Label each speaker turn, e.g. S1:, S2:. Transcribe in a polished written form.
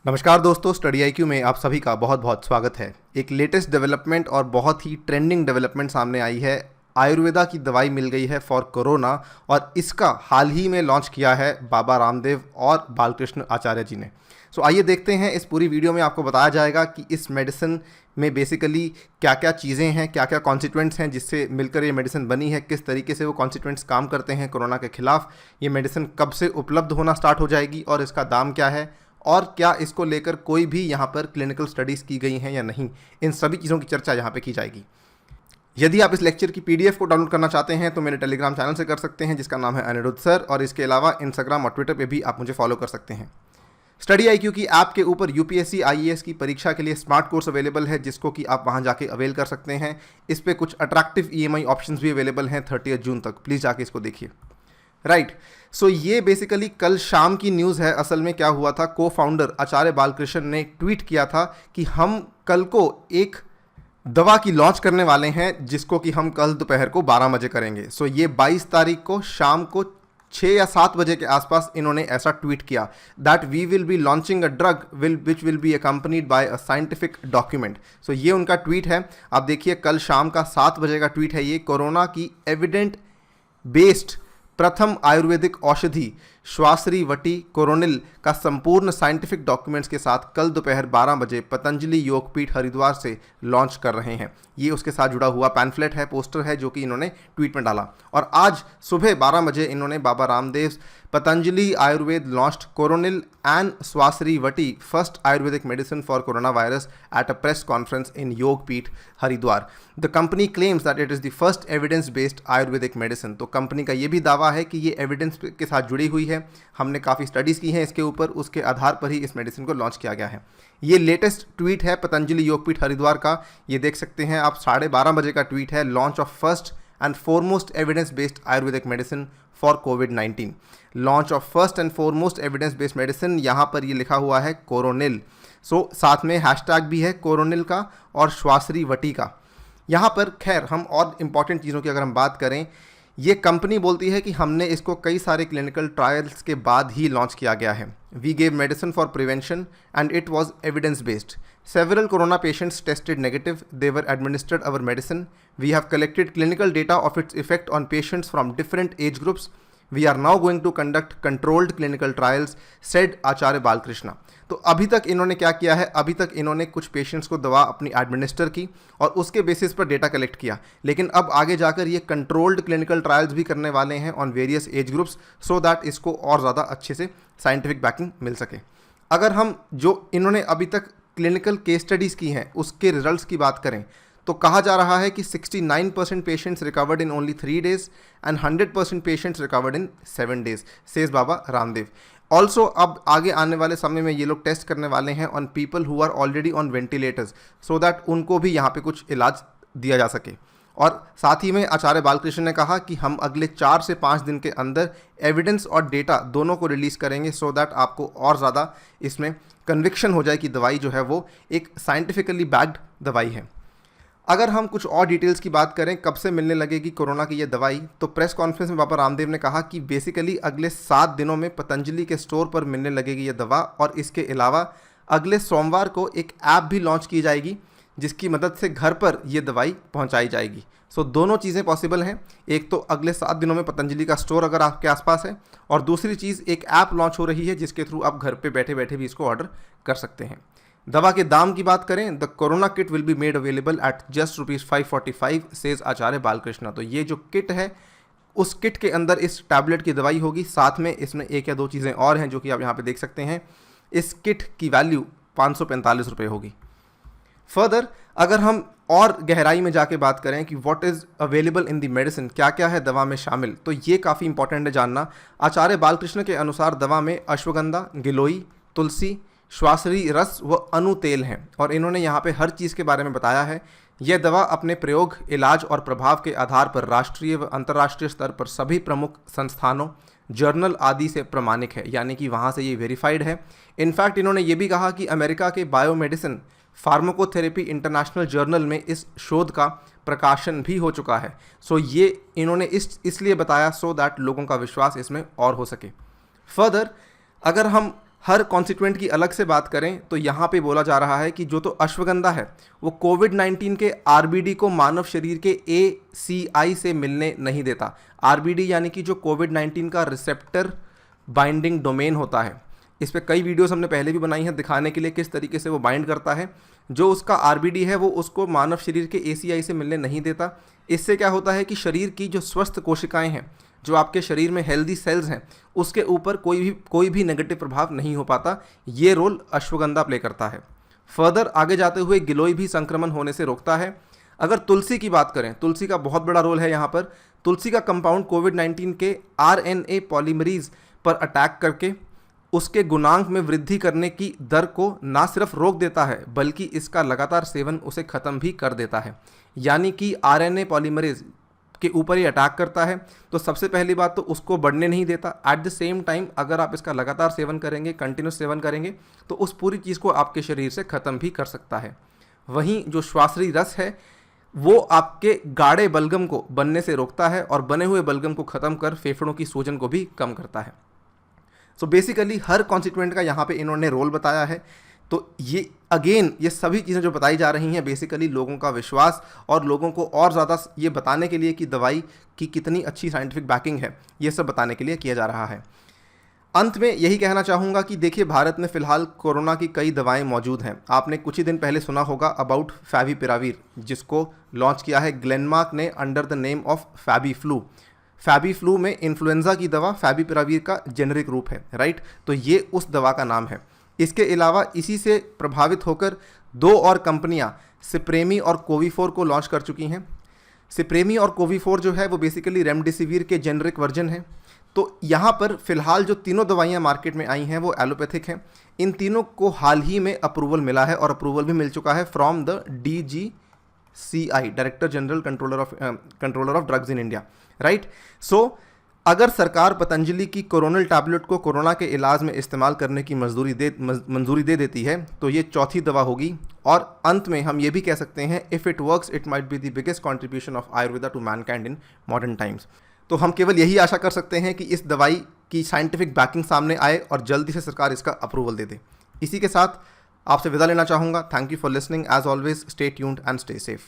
S1: नमस्कार दोस्तों, study IQ में आप सभी का बहुत बहुत स्वागत है। एक लेटेस्ट डेवलपमेंट और बहुत ही ट्रेंडिंग डेवलपमेंट सामने आई है। आयुर्वेदा की दवाई मिल गई है फॉर कोरोना और इसका हाल ही में लॉन्च किया है बाबा रामदेव और बालकृष्ण आचार्य जी ने। सो आइए देखते हैं, इस पूरी वीडियो में आपको बताया जाएगा कि इस मेडिसिन में बेसिकली क्या क्या चीज़ें हैं, क्या क्या कॉन्स्टिट्यूएंट्स हैं जिससे मिलकर ये मेडिसिन बनी है, किस तरीके से वो कॉन्स्टिट्यूएंट्स काम करते हैं कोरोना के खिलाफ, ये मेडिसिन कब से उपलब्ध होना स्टार्ट हो जाएगी और इसका दाम क्या है, और क्या इसको लेकर कोई भी यहाँ पर क्लिनिकल स्टडीज़ की गई हैं या नहीं। इन सभी चीज़ों की चर्चा यहाँ पे की जाएगी। यदि आप इस लेक्चर की पीडीएफ को डाउनलोड करना चाहते हैं तो मेरे टेलीग्राम चैनल से कर सकते हैं, जिसका नाम है अनिरुद्ध सर, और इसके अलावा इंस्टाग्राम और ट्विटर पे भी आप मुझे फॉलो कर सकते हैं। स्टडी आईक्यू की ऐप के ऊपर यूपीएससी आईएएस की परीक्षा के लिए स्मार्ट कोर्स अवेलेबल है, जिसको कि आप वहाँ जाके अवेल कर सकते हैं। इस पर कुछ अट्रैक्टिव ईएमआई ऑप्शंस भी अवेलेबल हैं 30 जून तक। प्लीज़ जाके इसको देखिए। राइट, सो ये बेसिकली कल शाम की न्यूज़ है। असल में क्या हुआ था, को फाउंडर आचार्य बालकृष्ण ने ट्वीट किया था कि हम कल को एक दवा की लॉन्च करने वाले हैं, जिसको कि हम कल दोपहर को 12 बजे करेंगे। सो ये 22 तारीख को शाम को 6 या 7 बजे के आसपास इन्होंने ऐसा ट्वीट किया that we will be launching a drug which will be accompanied by a scientific document. So ये उनका ट्वीट है। आप देखिए, कल शाम का 7 बजे का ट्वीट है ये। कोरोना की एविडेंट बेस्ड प्रथम आयुर्वेदिक औषधि श्वासरी वटी कोरोनिल का संपूर्ण साइंटिफिक डॉक्यूमेंट्स के साथ कल दोपहर 12 बजे पतंजलि योगपीठ हरिद्वार से लॉन्च कर रहे हैं। ये उसके साथ जुड़ा हुआ पैम्फलेट है, पोस्टर है, जो कि इन्होंने ट्वीट में डाला। और आज सुबह 12 बजे इन्होंने Baba Ramdev Patanjali Ayurveda launched Coronil and Swasari Vati first ayurvedic medicine for corona virus at a press conference in Yogpeeth Haridwar. The company claims that it is the first evidence based ayurvedic medicine. तो कंपनी का ये भी दावा है कि ये एविडेंस के साथ जुड़ी हुई है। हमने काफ़ी स्टडीज़ की हैं इसके ऊपर, उसके आधार पर ही इस मेडिसिन को लॉन्च किया गया है। ये लेटेस्ट ट्वीट है पतंजलि योगपीठ हरिद्वार का। ये देख सकते हैं आप, 12:30 बजे का ट्वीट है। Launch of first and foremost evidence based ayurvedic medicine for covid. Launch of first and foremost evidence based medicine, यहाँ पर ये लिखा हुआ है कोरोनिल। सो साथ में हैशटैग भी है कोरोनिल का और श्वासरी वटी का। यहाँ पर खैर हम और इम्पॉर्टेंट चीज़ों की अगर हम बात करें, ये कंपनी बोलती है कि हमने इसको कई सारे क्लिनिकल ट्रायल्स के बाद ही लॉन्च किया गया है। We gave medicine for prevention and it was evidence based. Several corona patients tested negative. They were administered our medicine. We have collected clinical data of its effect on patients from different age groups. We are now going to conduct controlled clinical trials, said आचार्य बालकृष्ण। तो अभी तक इन्होंने क्या किया है, अभी तक इन्होंने कुछ पेशेंट्स को दवा अपनी एडमिनिस्टर की और उसके बेसिस पर डेटा कलेक्ट किया, लेकिन अब आगे जाकर ये कंट्रोल्ड क्लिनिकल ट्रायल्स भी करने वाले हैं on various age groups, so that इसको और ज़्यादा अच्छे से साइंटिफिक बैकिंग मिल सके। अगर हम जो इन्होंने अभी तक क्लिनिकल केस स्टडीज़ की हैं उसके रिजल्ट्स की बात करें तो कहा जा रहा है कि 69% patients recovered in only 3 days and 100% patients recovered in 7 days, says Baba Ramdev. Also अब आगे आने वाले समय में ये लोग टेस्ट करने वाले हैं on people who are already on ventilators, so that उनको भी यहाँ पे कुछ इलाज दिया जा सके। और साथ ही में आचार्य बालकृष्ण ने कहा कि हम अगले 4 से 5 दिन के अंदर एविडेंस और डेटा दोनों को रिलीज़ करेंगे, सो दैट आपको और ज़्यादा इसमें कन्विक्शन हो जाए कि दवाई जो है वो एक साइंटिफिकली बैक्ड दवाई है। अगर हम कुछ और डिटेल्स की बात करें, कब से मिलने लगेगी कोरोना की ये दवाई, तो प्रेस कॉन्फ्रेंस में बाबा रामदेव ने कहा कि बेसिकली अगले 7 दिनों में पतंजलि के स्टोर पर मिलने लगेगी ये दवा, और इसके अलावा अगले सोमवार को एक ऐप भी लॉन्च की जाएगी जिसकी मदद से घर पर ये दवाई पहुंचाई जाएगी। सो दोनों चीज़ें पॉसिबल हैं। एक तो अगले 7 दिनों में पतंजलि का स्टोर अगर आपके आसपास है, और दूसरी चीज़ एक ऐप लॉन्च हो रही है जिसके थ्रू आप घर पे बैठे बैठे भी इसको ऑर्डर कर सकते हैं। दवा के दाम की बात करें, the corona kit will be made available at just ₹545, says Acharya Balkrishna. तो ये जो किट है, उस किट के अंदर इस टैबलेट की दवाई होगी, साथ में इसमें 1 या 2 चीज़ें और हैं जो कि आप यहाँ पे देख सकते हैं। इस किट की वैल्यू ₹545 होगी। फर्दर अगर हम और गहराई में जाके बात करें कि what is available in the medicine, क्या क्या है दवा में शामिल, तो ये काफ़ी इंपॉर्टेंट है जानना। आचार्य बालकृष्ण के अनुसार दवा में अश्वगंधा, गिलोई, तुलसी, श्वासरी रस व अनु तेल हैं, और इन्होंने यहाँ पे हर चीज़ के बारे में बताया है। यह दवा अपने प्रयोग, इलाज और प्रभाव के आधार पर राष्ट्रीय व अंतर्राष्ट्रीय स्तर पर सभी प्रमुख संस्थानों, जर्नल आदि से प्रमाणिक है, यानी कि वहाँ से ये वेरीफाइड है। इनफैक्ट इन्होंने ये भी कहा कि अमेरिका के बायोमेडिसिन फार्माकोथेरेपी इंटरनेशनल जर्नल में इस शोध का प्रकाशन भी हो चुका है। सो ये इन्होंने इसलिए बताया सो दैट लोगों का विश्वास इसमें और हो सके। फर्दर अगर हम हर कॉन्स्टिट्यूएंट की अलग से बात करें तो यहाँ पे बोला जा रहा है कि जो तो अश्वगंधा है वो कोविड-19 के आरबीडी को मानव शरीर के ACI से मिलने नहीं देता। आरबीडी यानी कि जो कोविड-19 का रिसेप्टर बाइंडिंग डोमेन होता है। इस पे कई वीडियोस हमने पहले भी बनाई हैं दिखाने के लिए किस तरीके से वो बाइंड करता है। जो उसका आरबीडी है वो उसको मानव शरीर के ACI से मिलने नहीं देता। इससे क्या होता है कि शरीर की जो स्वस्थ कोशिकाएं हैं, जो आपके शरीर में हेल्दी सेल्स हैं, उसके ऊपर कोई भी नेगेटिव प्रभाव नहीं हो पाता। ये रोल अश्वगंधा प्ले करता है। फर्दर आगे जाते हुए गिलोय भी संक्रमण होने से रोकता है। अगर तुलसी की बात करें, तुलसी का बहुत बड़ा रोल है यहाँ पर। तुलसी का कंपाउंड कोविड-19 के RNA पॉलीमरीज पर अटैक करके उसके गुणांक में वृद्धि करने की दर को ना सिर्फ रोक देता है बल्कि इसका लगातार सेवन उसे ख़त्म भी कर देता है। यानी कि RNA पॉलीमरेज के ऊपर ही अटैक करता है तो सबसे पहली बात तो उसको बढ़ने नहीं देता। एट द सेम टाइम अगर आप इसका लगातार सेवन करेंगे, कंटिन्यूस सेवन करेंगे, तो उस पूरी चीज़ को आपके शरीर से ख़त्म भी कर सकता है। वहीं जो श्वासरी रस है वो आपके गाढ़े बलगम को बनने से रोकता है और बने हुए बलगम को ख़त्म कर फेफड़ों की सूजन को भी कम करता है। सो बेसिकली हर कॉन्स्टिट्यूएंट का यहाँ पे इन्होंने रोल बताया है। तो ये अगेन ये सभी चीज़ें जो बताई जा रही हैं बेसिकली लोगों का विश्वास और लोगों को और ज़्यादा ये बताने के लिए कि दवाई की कितनी अच्छी साइंटिफिक बैकिंग है, ये सब बताने के लिए किया जा रहा है। अंत में यही कहना चाहूँगा कि देखिए, भारत में फ़िलहाल कोरोना की कई दवाएं मौजूद हैं। आपने कुछ ही दिन पहले सुना होगा अबाउट फैविपिरावीर, जिसको लॉन्च किया है ग्लेनमार्क ने under the name of FabiFlu. FabiFlu में इन्फ्लुएंजा की दवा फैविपिरावीर का जेनरिक रूप है, राइट। तो ये उस दवा का नाम है। इसके अलावा इसी से प्रभावित होकर 2 और कंपनियां सिप्रेमी और कोविफोर को लॉन्च कर चुकी हैं। सिप्रेमी और कोविफोर जो है वो बेसिकली रेमडेसिविर के जेनरिक वर्जन है। तो यहाँ पर फिलहाल जो तीनों दवाइयाँ मार्केट में आई हैं वो एलोपैथिक हैं। इन तीनों को हाल ही में अप्रूवल मिला है और अप्रूवल भी मिल चुका है from the DGCI, director general controller of drugs in India, right. So अगर सरकार पतंजलि की कोरोनल टैबलेट को कोरोना के इलाज में इस्तेमाल करने की मंजूरी दे देती है तो ये चौथी दवा होगी। और अंत में हम ये भी कह सकते हैं, if it works it might be the biggest contribution of Ayurveda to mankind in modern times. तो हम केवल यही आशा कर सकते हैं कि इस दवाई की साइंटिफिक बैकिंग सामने आए और जल्दी से सरकार इसका अप्रूवल दे दे। इसी के साथ आपसे विदा लेना चाहूँगा। Thank you for listening. As always stay tuned and stay safe.